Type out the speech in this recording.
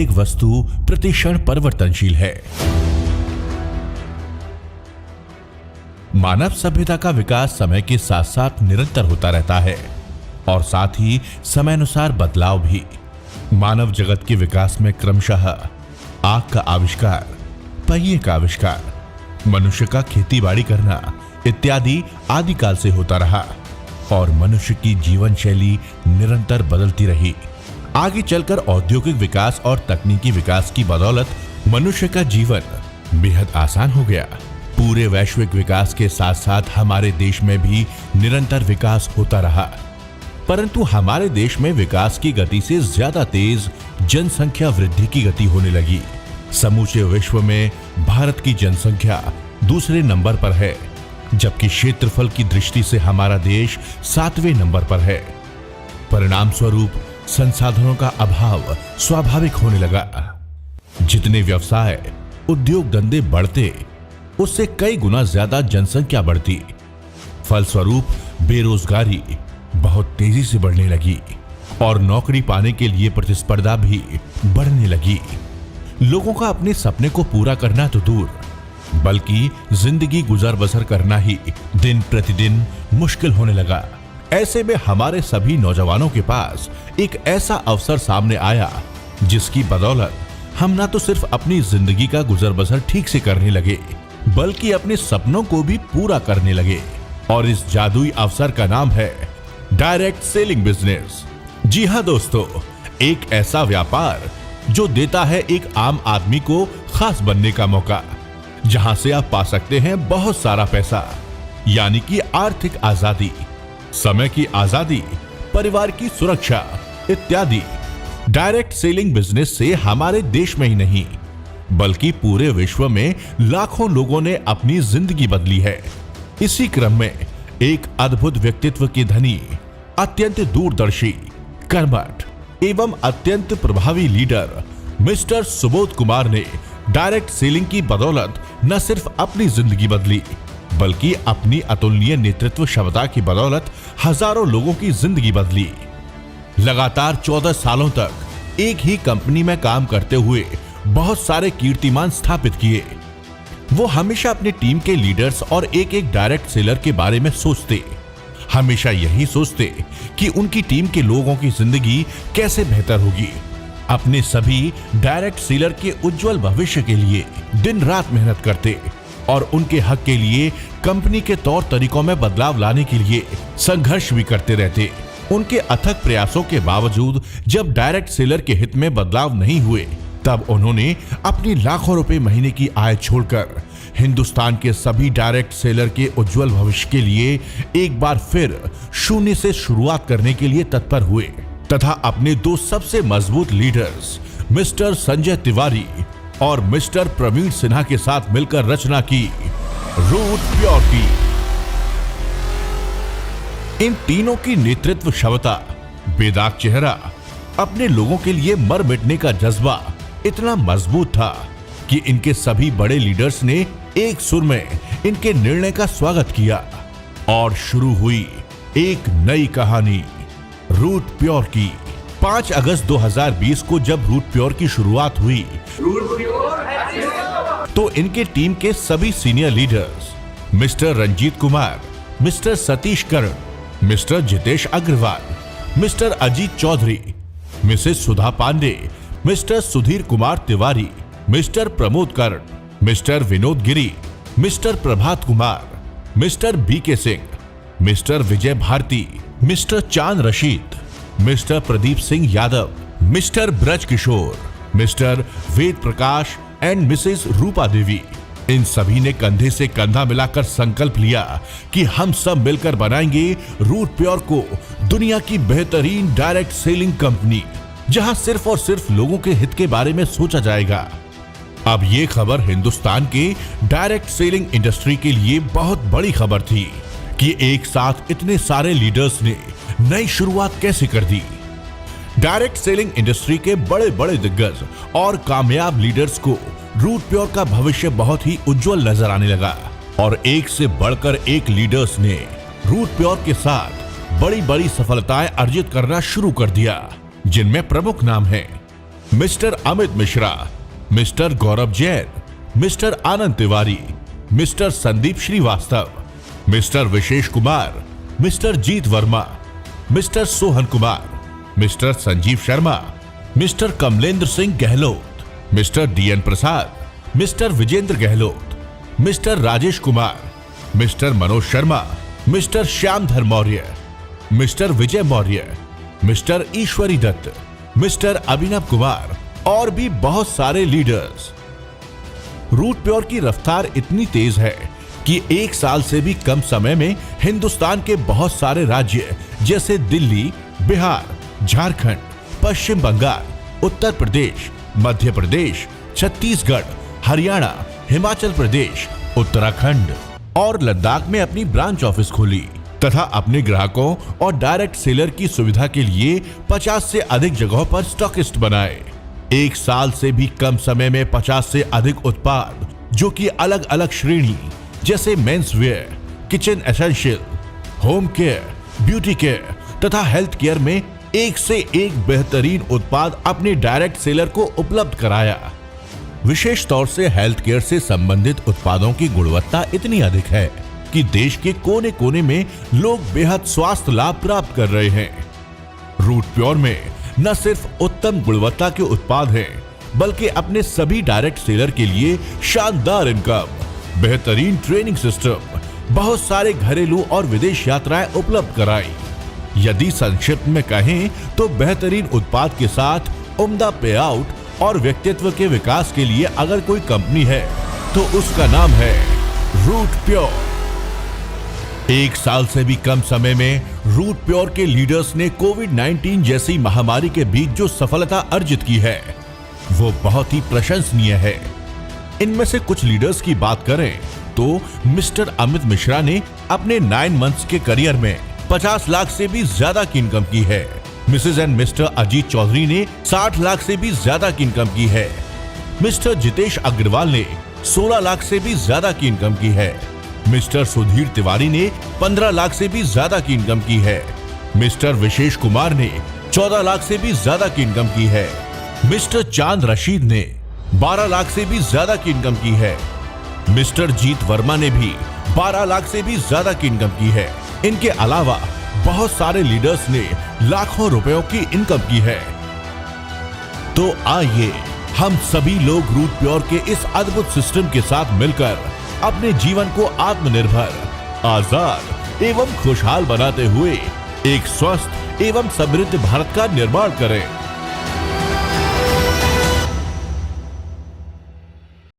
एक वस्तु प्रतिक्षण परिवर्तनशील है। मानव सभ्यता का विकास समय के साथ साथ निरंतर होता रहता है और साथ ही समयानुसार बदलाव भी। मानव जगत के विकास में क्रमशः आग का आविष्कार, पहिए का आविष्कार, मनुष्य का खेतीबाड़ी करना इत्यादि आदिकाल से होता रहा और मनुष्य की जीवन शैली निरंतर बदलती रही। आगे चलकर औद्योगिक विकास और तकनीकी विकास की बदौलत मनुष्य का जीवन बेहद आसान हो गया। पूरे वैश्विक विकास के साथ साथ हमारे देश में भी निरंतर विकास होता रहा, परंतु हमारे देश में विकास की गति से ज्यादा तेज जनसंख्या वृद्धि की गति होने लगी। समूचे विश्व में भारत की जनसंख्या दूसरे नंबर पर है, जबकि क्षेत्रफल की दृष्टि से हमारा देश 7वें नंबर पर है। परिणाम स्वरूप संसाधनों का अभाव स्वाभाविक होने लगा। जितने व्यवसाय, उद्योग धंधे बढ़ते, उससे कई गुना ज्यादा जनसंख्या बढ़ती। फलस्वरूप बेरोजगारी बहुत तेजी से बढ़ने लगी और नौकरी पाने के लिए प्रतिस्पर्धा भी बढ़ने लगी। लोगों का अपने सपने को पूरा करना तो दूर, बल्कि जिंदगी गुजर बसर करना ही दिन प्रतिदिन मुश्किल होने लगा। ऐसे में हमारे सभी नौजवानों के पास एक ऐसा अवसर सामने आया जिसकी बदौलत हम ना तो सिर्फ अपनी जिंदगी का गुजर बसर ठीक से करने लगे, बल्कि अपने सपनों को भी पूरा करने लगे। और इस जादुई अवसर का नाम है डायरेक्ट सेलिंग बिजनेस। जी हाँ दोस्तों, एक ऐसा व्यापार जो देता है एक आम आदमी को खास बनने का मौका, जहां से आप पा सकते हैं बहुत सारा पैसा, यानी कि आर्थिक आजादी, समय की आजादी, परिवार की सुरक्षा इत्यादि। डायरेक्ट सेलिंग बिजनेस से हमारे देश में ही नहीं बल्कि पूरे विश्व में लाखों लोगों ने अपनी जिंदगी बदली है। इसी क्रम में एक अद्भुत व्यक्तित्व के धनी, अत्यंत दूरदर्शी, कर्मठ एवं अत्यंत प्रभावी लीडर मिस्टर सुबोध कुमार ने डायरेक्ट सेलिंग की बदौलत न सिर्फ अपनी जिंदगी बदली, बल्कि अपनी अतुलनीय नेतृत्व क्षमता की बदौलत हजारों लोगों की जिंदगी बदली। लगातार 14 सालों तक एक ही कंपनी में काम करते हुए बहुत सारे कीर्तिमान स्थापित किए। वो हमेशा अपनी टीम के लीडर्स और एक एक डायरेक्ट सेलर के बारे में सोचते, हमेशा यही सोचते कि उनकी टीम के लोगों की जिंदगी कैसे बेहतर होगी। अपने सभी डायरेक्ट सेलर के उज्जवल भविष्य के लिए दिन रात मेहनत करते और उनके हक के लिए कंपनी के तौर तरीकों में बदलाव लाने के लिए संघर्ष भी करते रहते। उनके अथक प्रयासों के बावजूद जब डायरेक्ट सेलर के हित में बदलाव नहीं हुए, तब उन्होंने अपनी लाखों रुपए महीने की आय छोड़कर हिंदुस्तान के सभी डायरेक्ट सेलर के उज्जवल भविष्य के लिए एक बार फिर शून्य से शुरुआत करने के लिए तत्पर हुए तथा अपने दो सबसे मजबूत लीडर्स मिस्टर संजय तिवारी और मिस्टर प्रवीण सिन्हा के साथ मिलकर रचना की रूट प्योर की। इन तीनों की नेतृत्व क्षमता, बेदाग चेहरा, अपने लोगों के लिए मर मिटने का जज्बा इतना मजबूत था कि इनके सभी बड़े लीडर्स ने एक सुर में इनके निर्णय का स्वागत किया और शुरू हुई एक नई कहानी रूट प्योर की। 5 अगस्त 2020 को जब रूट प्योर की शुरुआत हुई तो इनके टीम के सभी senior leaders mister Ranjit Kumar, mister Satish Karn, mister Jitesh Agarwal, mister Ajit Chaudhary, missus Sudha Pandey, mister Sudhir Kumar Tiwari, mister Pramod Karn, mister Vinod Giri, mister Prabhat Kumar, mister BK Singh, mister Vijay Bharti, mister Chand Rashid, mister Pradeep Singh Yadav, mister Braj Kishore, mister Ved Prakash and missus Rupa Devi, इन सभी ने कंधे से कंधा मिलाकर संकल्प लिया कि हम सब मिलकर बनाएंगे रूट प्योर को दुनिया की बेहतरीन डायरेक्ट सेलिंग कंपनी, जहां सिर्फ और सिर्फ लोगों के हित के बारे में सोचा जाएगा। अब ये खबर हिंदुस्तान के डायरेक्ट सेलिंग इंडस्ट्री के लिए बहुत बड़ी खबर थी कि एक साथ इतने सारे लीडर्स ने नई शुरुआत कैसे कर दी। डायरेक्ट सेलिंग इंडस्ट्री के बड़े बड़े दिग्गज और कामयाब लीडर्स को रूट प्योर का भविष्य बहुत ही उज्जवल नजर आने लगा और एक से बढ़कर एक लीडर्स ने रूट प्योर के साथ बड़ी बड़ी सफलताएं अर्जित करना शुरू कर दिया, जिनमें प्रमुख नाम है mister Amit Mishra, mister Gaurav Jain, mister Anand Tiwari, mister Sandeep Srivastava, mister Vishesh Kumar, mister Jeet Verma, mister Sohan Kumar, mister Sanjeev Sharma, mister Kamalendra Singh Gehlot, mister DN Prasad, mister Vijendra Gehlot, mister Rajesh Kumar, mister Manoj Sharma, mister Shyamdhar Maurya, mister Vijay Maurya, mister Ishwari Dutt, mister Abhinav Kumar और भी बहुत सारे लीडर्स। रूट प्योर की रफ्तार इतनी तेज है कि एक साल से भी कम समय में हिंदुस्तान के बहुत सारे राज्य जैसे दिल्ली, बिहार, झारखंड, पश्चिम बंगाल, उत्तर प्रदेश, मध्य प्रदेश, छत्तीसगढ़, हरियाणा, हिमाचल प्रदेश, उत्तराखंड और लद्दाख में अपनी ब्रांच ऑफिस खोली तथा अपने ग्राहकों और डायरेक्ट सेलर की सुविधा के लिए 50 से अधिक जगहों पर स्टॉकिस्ट बनाए। एक साल से भी कम समय में 50 से अधिक उत्पाद जो कि अलग अलग श्रेणी जैसे men's wear, kitchen essential, home care, beauty care तथा हेल्थ केयर में एक से एक बेहतरीन उत्पाद अपने डायरेक्ट सेलर को उपलब्ध कराया। विशेष तौर से हेल्थ केयर से संबंधित उत्पादों की गुणवत्ता इतनी अधिक है कि देश के कोने कोने में लोग बेहद स्वास्थ्य लाभ प्राप्त कर रहे हैं। रूट प्योर में न सिर्फ उत्तम गुणवत्ता के उत्पाद हैं, बल्कि अपने सभी डायरेक्ट सेलर के लिए शानदार इनकम, बेहतरीन ट्रेनिंग सिस्टम, बहुत सारे घरेलू और विदेश यात्राएं उपलब्ध कराई। यदि संक्षिप्त में कहें तो बेहतरीन उत्पाद के साथ उम्दा पे आउट और व्यक्तित्व के विकास के लिए अगर कोई कंपनी है तो उसका नाम है रूट प्योर। एक साल से भी कम समय में रूट प्योर के लीडर्स ने कोविड-19 जैसी महामारी के बीच जो सफलता अर्जित की है वो बहुत ही प्रशंसनीय है। इनमें से कुछ लीडर्स की बात करें तो मिस्टर अमित मिश्रा ने अपने 9 मंथ्स के करियर में 50 लाख से भी ज्यादा की इनकम की है। Mrs and Mr Ajit Chaudhary ने 60 लाख से भी ज्यादा की इनकम की है। मिस्टर जितेश अग्रवाल ने 16 लाख से भी ज्यादा की इनकम की है। मिस्टर सुधीर तिवारी ने 15 लाख से भी ज्यादा की इनकम की है। मिस्टर विशेष कुमार ने 14 लाख से भी ज्यादा की इनकम की है। मिस्टर चांद रशीद ने 12 लाख से भी ज्यादा की इनकम की है। मिस्टर जीत वर्मा ने भी 12 लाख से भी ज्यादा की इनकम की है। इनके अलावा बहुत सारे लीडर्स ने लाखों रुपयों की इनकम की है। तो आइए हम सभी लोग रूट प्योर के इस अद्भुत सिस्टम के साथ मिलकर अपने जीवन को आत्मनिर्भर, आजाद एवं खुशहाल बनाते हुए एक स्वस्थ एवं समृद्ध भारत का निर्माण करें।